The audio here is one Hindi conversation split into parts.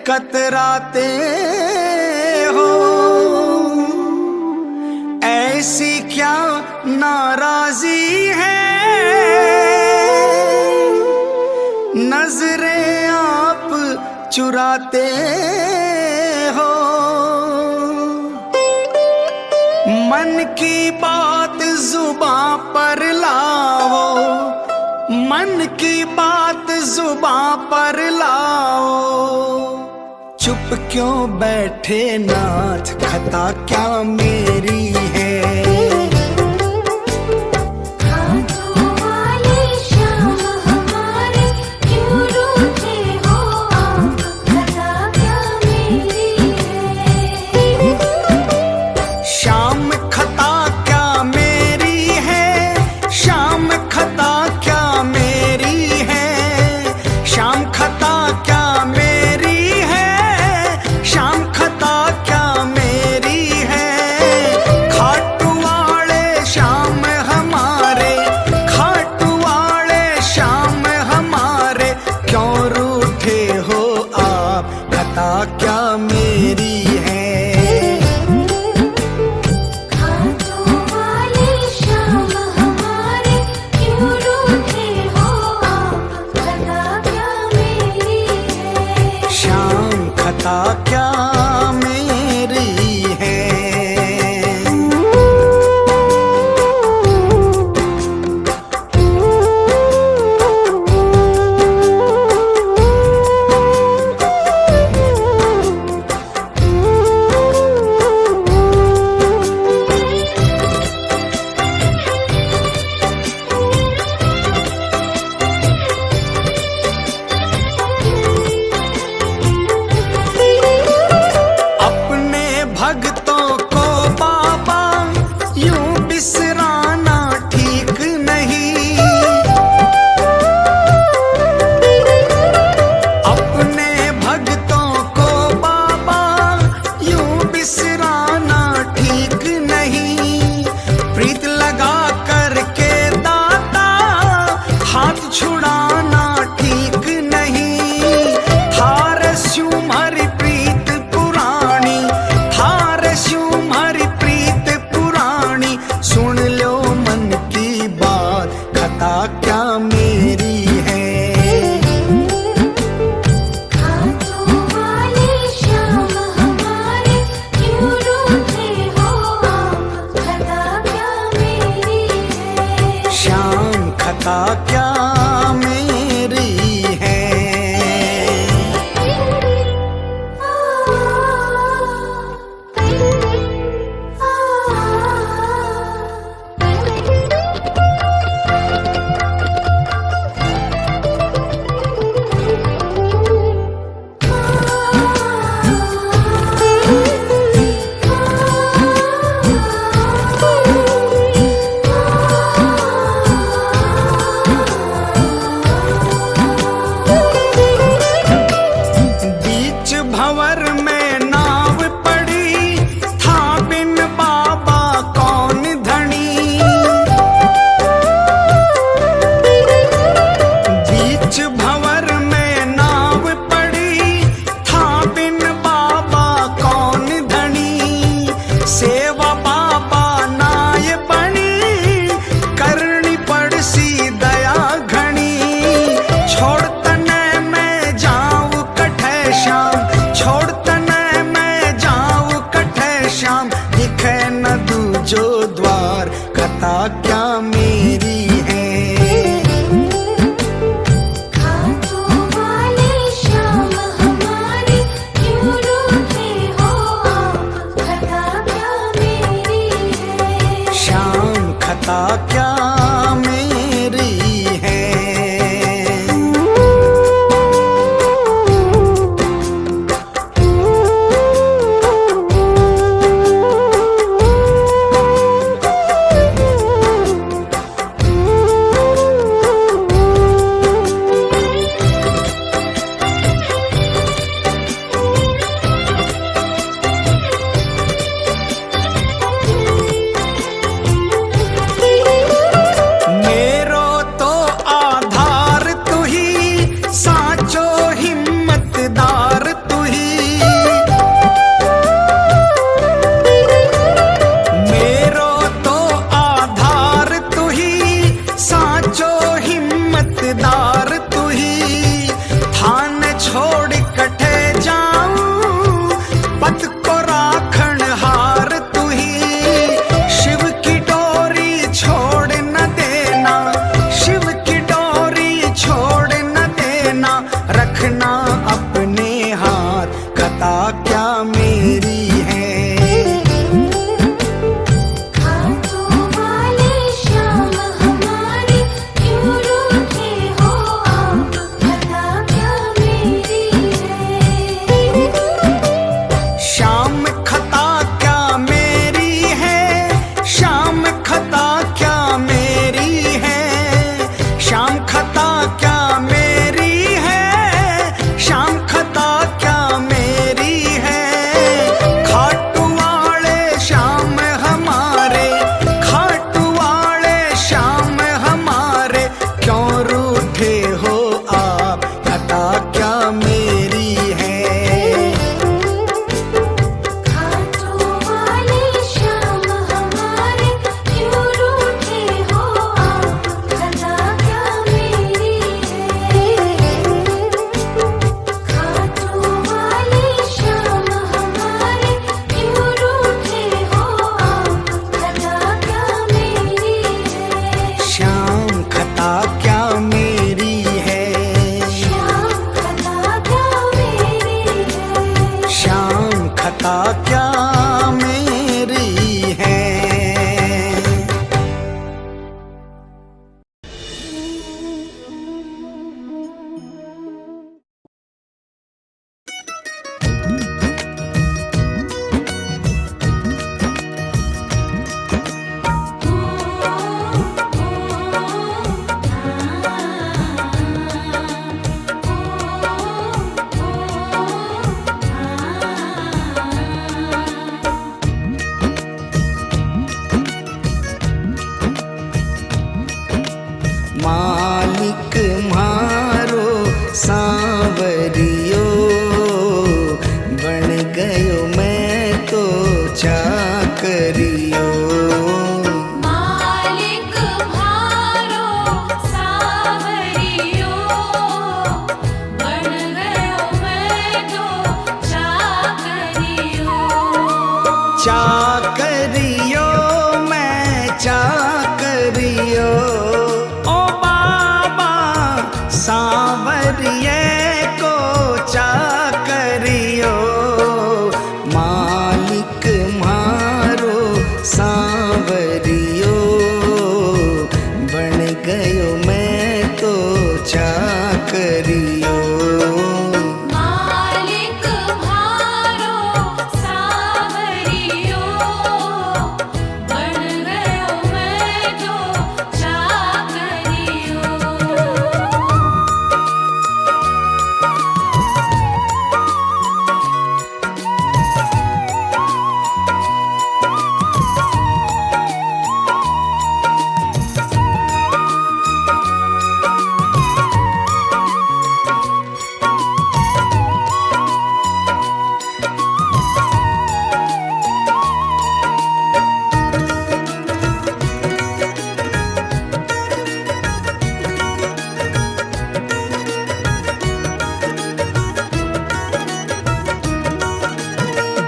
कतराते हो, ऐसी क्या नाराजी है, नजरें आप चुराते हो। मन की बात जुबां पर लाओ, मन की बात जुबां पर लाओ। चुप क्यों बैठे नाथ, खता क्या मेरी है। क्या मेरी है। खाटू वाले श्याम हमारे, क्यों रूठे हो आप, खता क्या मेरी है। श्याम खता क्या मेरी है।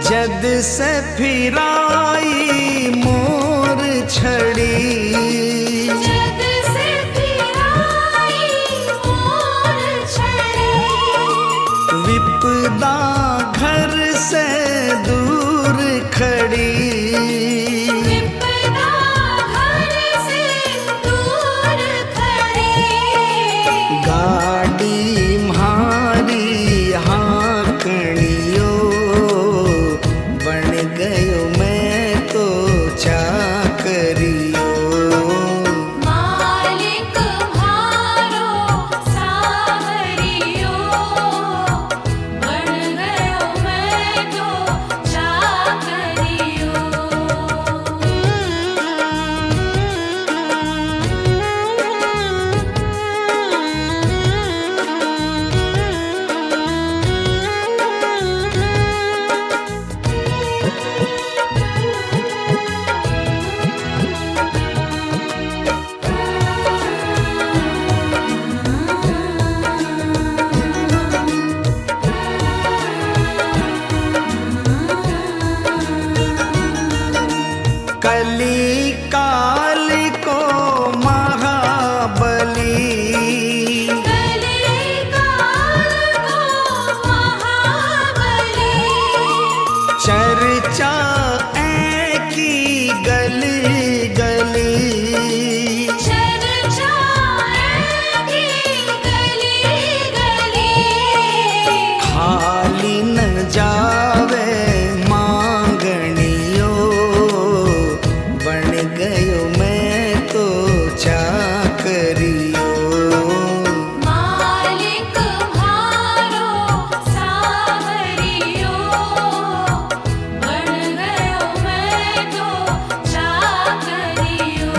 जद से फिराई मोर छड़ी, जद से फिराई मोर छड़ी, विपदा घर से दूर खड़ी, विपदा घर से दूर खड़ी, गाड़ी म्हारी हाँकणियो, बन गयो मैं तो चाकरियो। मालिक म्हारो सावरियो, बन गयो मैं तो चाकरियो। कली काल को महाबली, कली काल को महाबली, चर्चा की गली गली, चर्चा की गली गली, खाली न जावे मांगणियो, बन गयो मैं तो चाकरियो। मालिक म्हारो सावरियो, बन गयो मैं तो चाकरियो।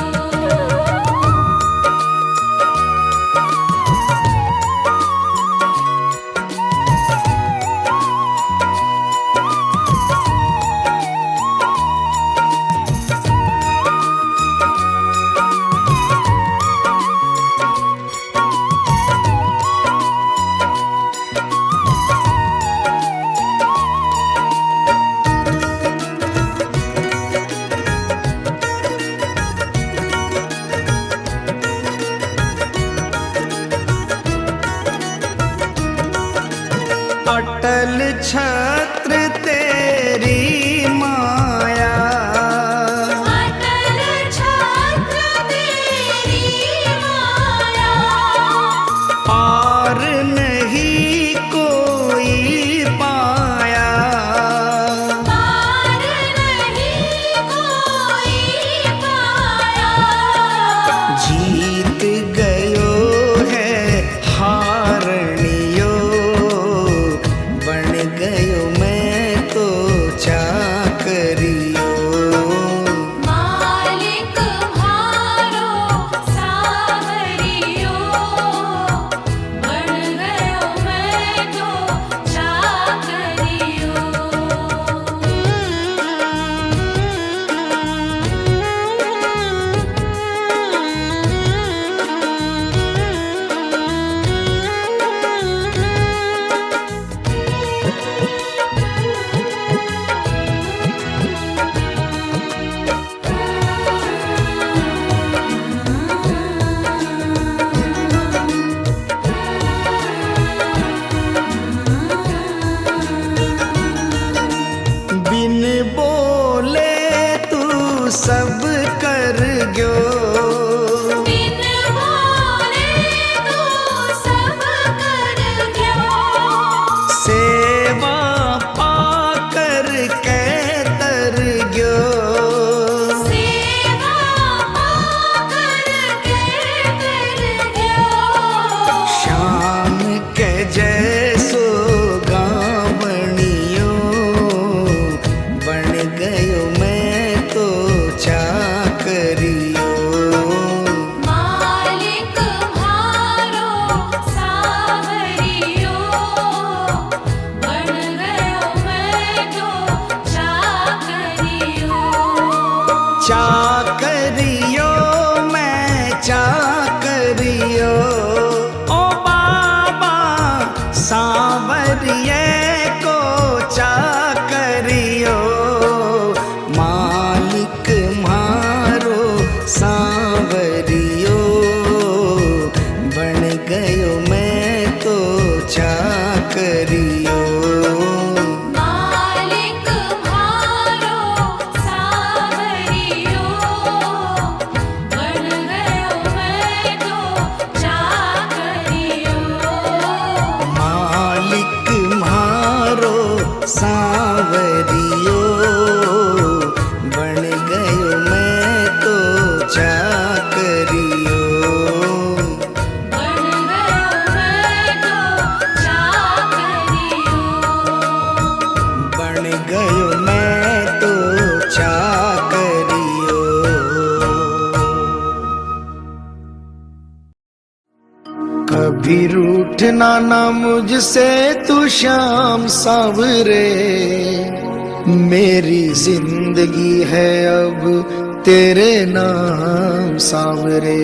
अटल छत्र तेरी माया, अटल छत्र तेरी माया, पार नहीं कोई पाया, पार नहीं कोई पाया, जीत गयो है हारणियो, बन गयो मैं तो चाकरियो। सांवरियो बन गयो मैं तो चाकरियो बन गयो मैं तो चाकरियो बन गयो मैं तो चाकरियो कभी रूठना ना मुझसे तू श्याम सांवरे मेरी जिंदगी है अब तेरे नाम सांवरे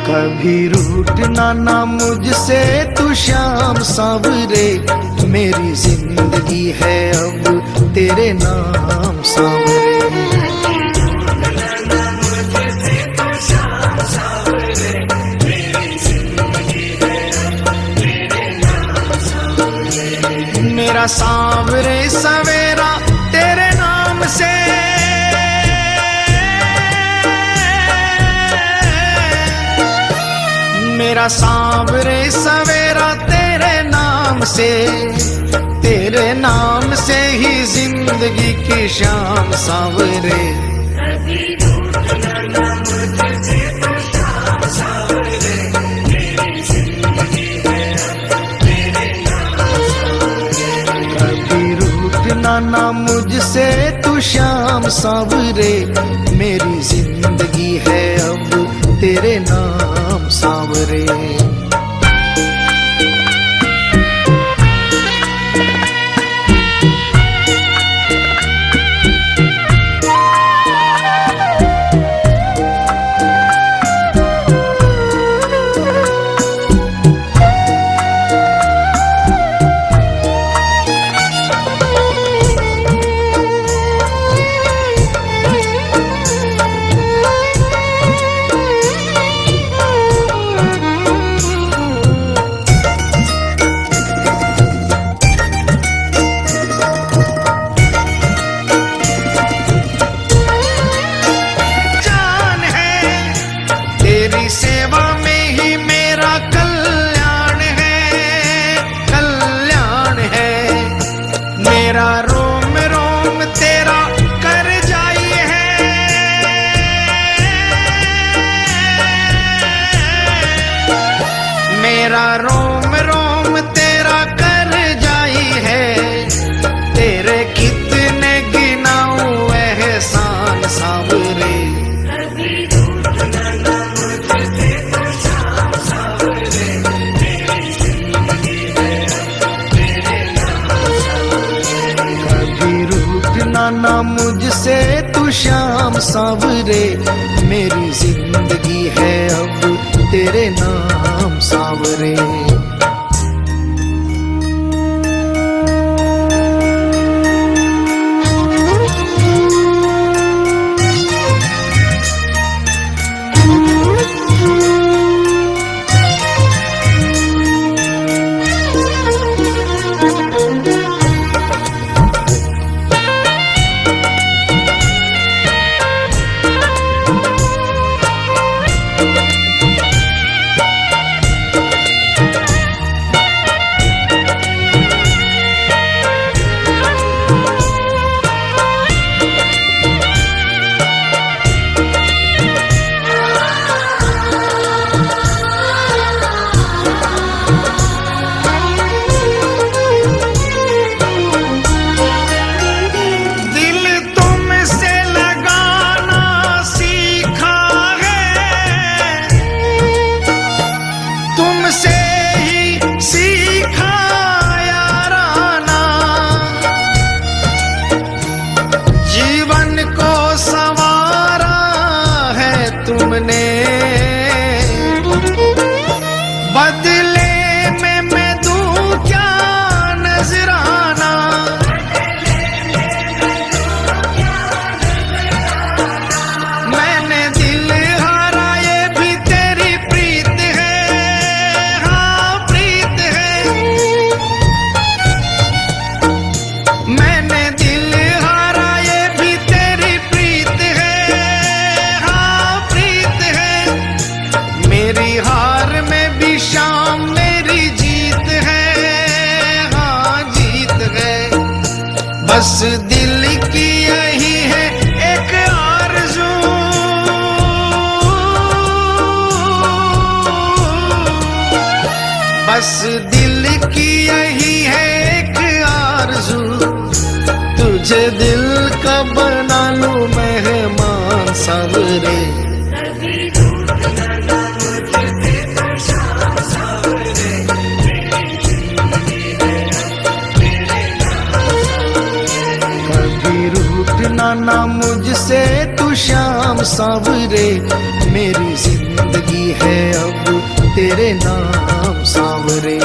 कभी रूठना ना मुझसे तू श्याम सांवरे मेरी जिंदगी है अब तेरे नाम सांवरे मेरा सांवरे सवेरा तेरे नाम से मेरा सांवरे सवेरा तेरे नाम से ही जिंदगी की शाम सांवरे कभी रूठना ना मुझसे तू श्याम सांवरे मेरी जिंदगी है अब तेरे नाम सांवरे मेरा रोम रोम तेरा कर जाई है मेरा रोम रोम तेरा कर जाई है तेरे कितने गिनाऊं एहसान सांवरे ना मुझसे तू श्याम सांवरे मेरी जिंदगी है अब तेरे नाम सांवरे तुमने, बदले में मैं दूं क्या नजराना। मैंने दिल हारा ये भी तेरी प्रीत है, हाँ प्रीत है। मैंने दिल हारा ये भी तेरी प्रीत है, हाँ प्रीत है। मेरी हार में भी शाम मेरी जीत है, हाँ जीत है। बस दिल की यही है एक आरज़ू, बस दिल की यही है एक आरज़ू। तुझे दिल का बना लूं मेहमान सावरे। कभी रूठना ना मुझसे तू शाम सावरे। मेरी जिंदगी है अब तेरे नाम सावरे।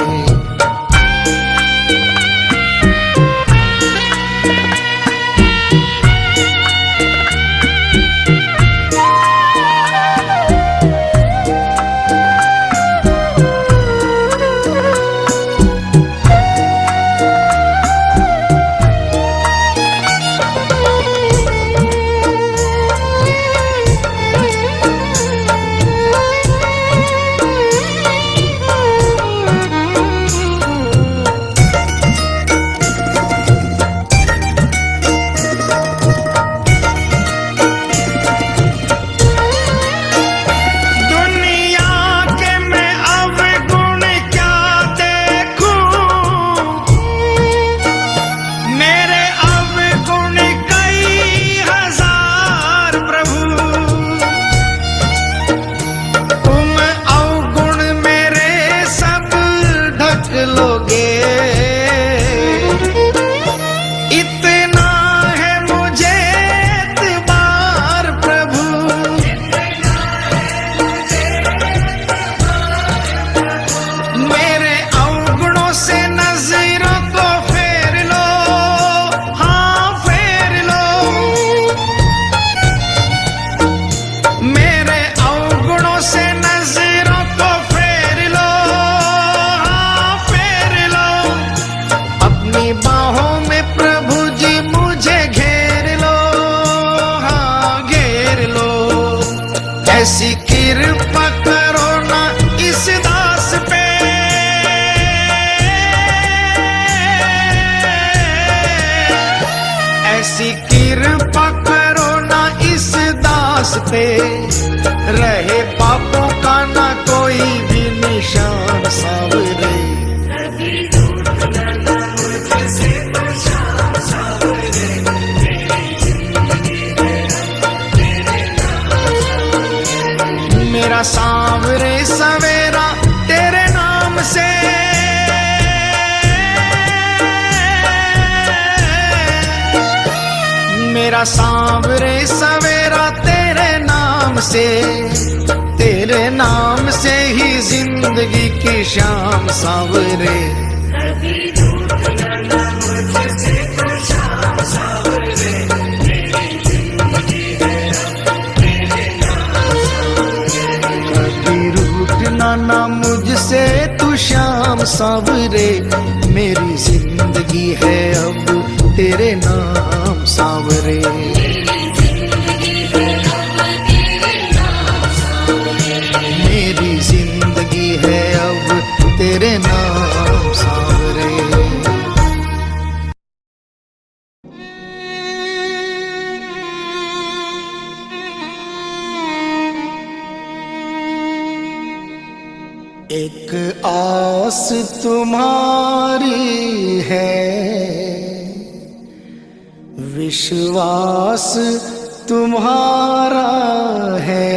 ऐसी कृपा करो ना इस दास पे, ऐसी कृपा करो ना इस दास पे। रहे पापों का ना कोई भी निशान सावरे। मेरा सांवरे सवेरा तेरे नाम से, मेरा सांवरे सवेरा तेरे नाम से। तेरे नाम से ही जिंदगी की शाम सांवरे। ना मुझसे तू शाम सांवरे। मेरी जिंदगी है अब तेरे नाम सांवरे। मेरी जिंदगी है अब तेरे नाम सांवरे। एक आस तुम्हारी है, विश्वास तुम्हारा है।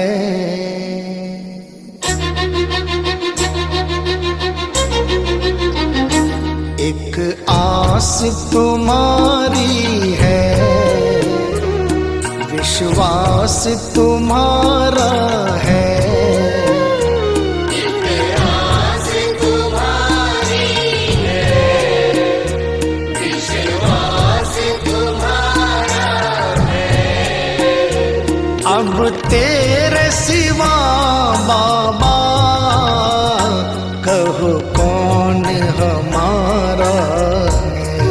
एक आस तुम्हारी है, विश्वास तुम्हारा तेरे सिवा बाबा कहो कौन हमारा है।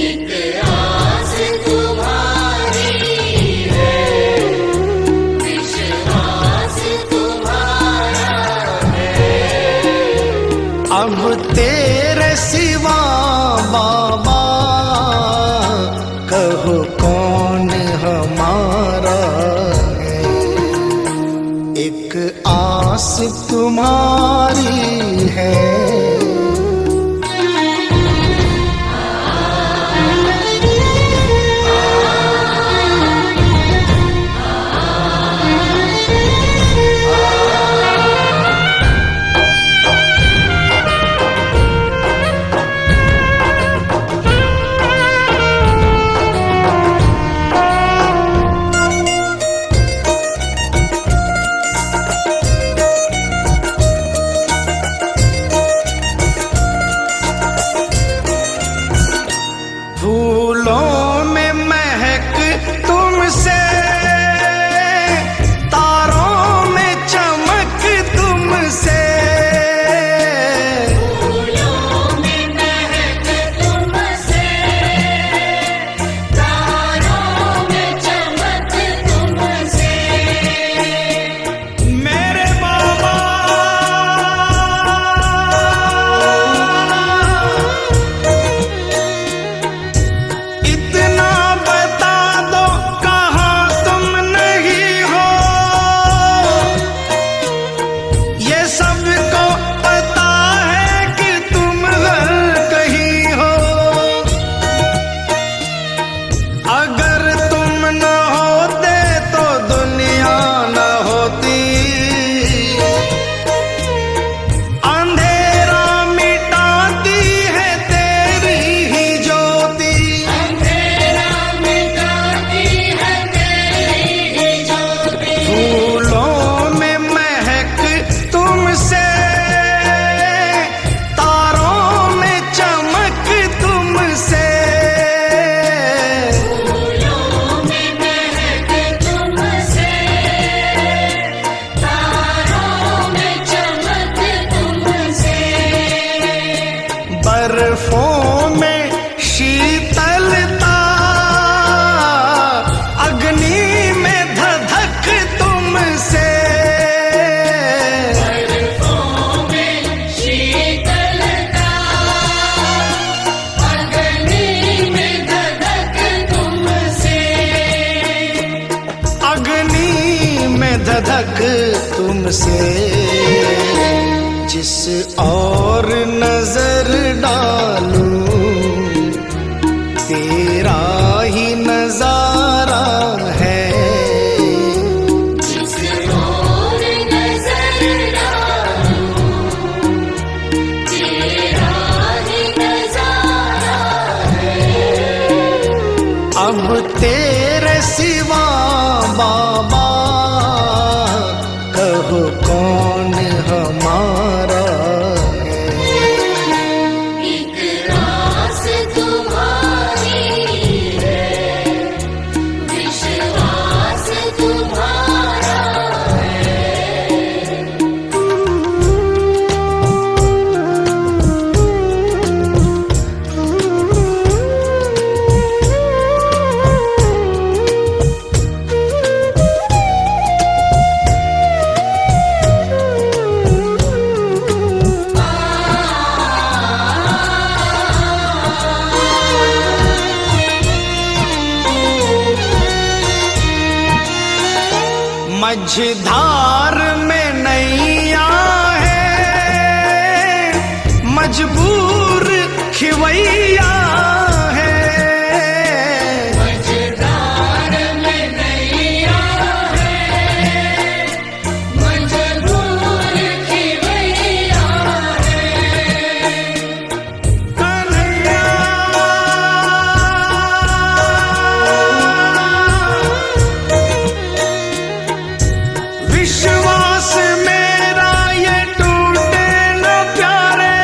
एक आस तुम्हारी है, विश्वास तुम्हारा है। अब तेरे सिवा बाबा कहो कौन हमारा है। एक आस तुम्हारी है। फूलों में महक तुमसे, तारों में चमक तुमसे। फूलों में महक तुमसे, तारों में चमक तुमसे। मेरे बाबा इतना बता दो कहाँ तुम नहीं हो। ये सबको पता है कि तुम हर कहीं हो। अगर तुम न होते तो दुनिया न होती। अंधेरा मिटाती है तेरी ही ज्योति। अंधेरा मिटाती है तेरी ही ज्योति। फूलों में महक तुमसे, तारों में चमक तुमसे। फूलों में महक तुमसे, तारों में चमक तुमसे। बर्फों में शीतलता, अग्नि में धधक तुमसे। बर्फों में शीतलता, अग्नि में धधक तुमसे। अग्नि में धधक तुमसे। जिस और नजर डालूं तेरा ही नजारा है। जिस ओर नजर डालूं, तेरा ही नजारा है। अब तेरे सिवा बाबा कहो कौन हमारा है। एक आस तुम्हारी है, विश्वास तुम्हारा है। मझधार में नैया है, मजबूर खिवैया है। मझधार में नैया है, मजबूर खिवैया है। कन्हैया विश्वास मेरा ये टूटे न प्यारे।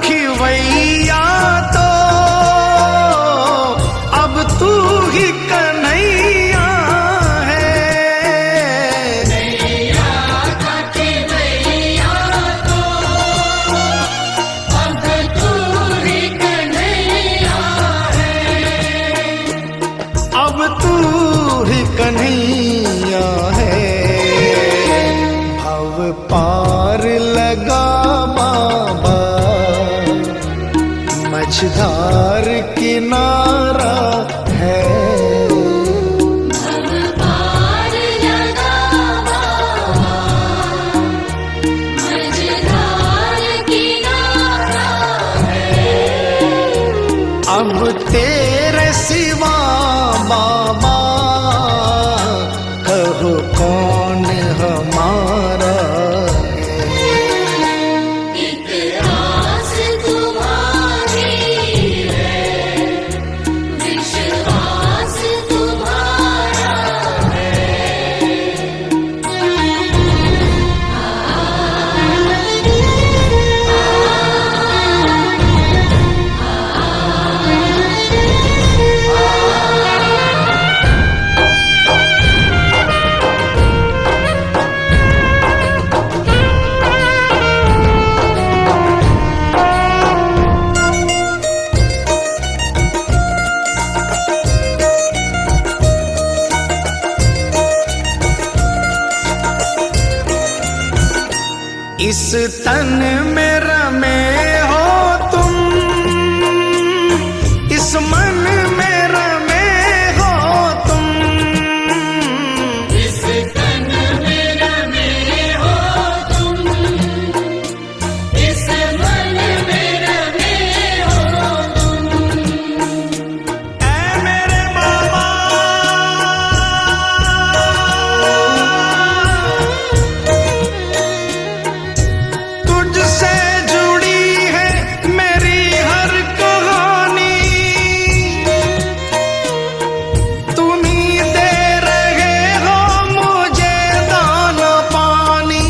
रखवैया तो अब तू ही कन्हैया है। नैया रखवैया तो अब तू ही कन्हैया है। अब तू ही कन्हैया है। भव पार लगा बाबा मझधार किनारा है। भव पार लगा बाबा मझधार किनारा है। अब तेरे सिवा बाबा कहो कौन हमारा है। एक आस तुम्हारी है, विश्वास तुम्हारा है। इस तन में रमे हो तुम, इस मन में रमे हो तुम। इस तन में रमे हो तुम, इस मन में रमे हो तुम। ऐ मेरे बाबा तुझसे जुड़ी है मेरी हर कहानी। तुम्ही दे रहे हो मुझे दाना पानी।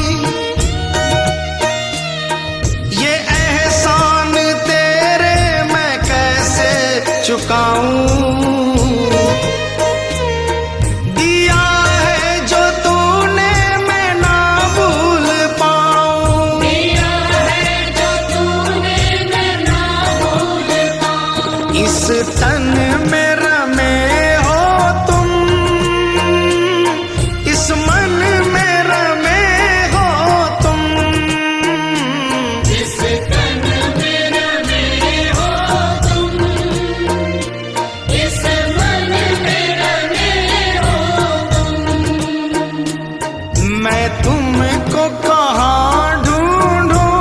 ये एहसान तेरे मैं कैसे चुकाऊं। दिया है जो तूने मैं ना भूल पाऊं। दिया है जो तूने मैं ना भूल पाऊं। इस तन में रमे हो तुम, इस मन में रमे हो तुम। इस तन में रमे हो तुम, इस मन में रमे हो तुम। मैं तुमको कहाँ ढूंढूं,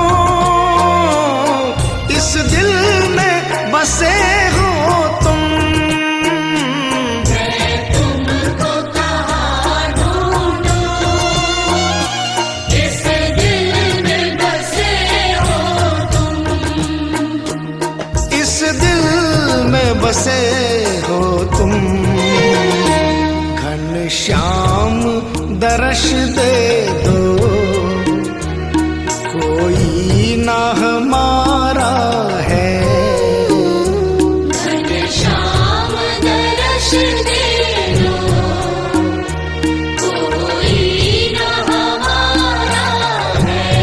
इस दिल में बसे हो तुम। मैं तुमको कहाँ ढूंढूं, इस दिल में बसे हो तुम। इस दिल में बसे हो तुम। घनश्याम दर्श दे दो, कोई ना हमारा है। घनश्याम दर्श दे दो, कोई न हमारा है।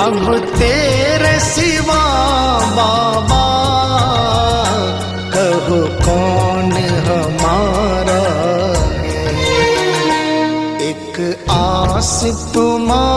अब तेरे सिवा बाबा कहो कौन हमारा है। एक आस तुम्हारी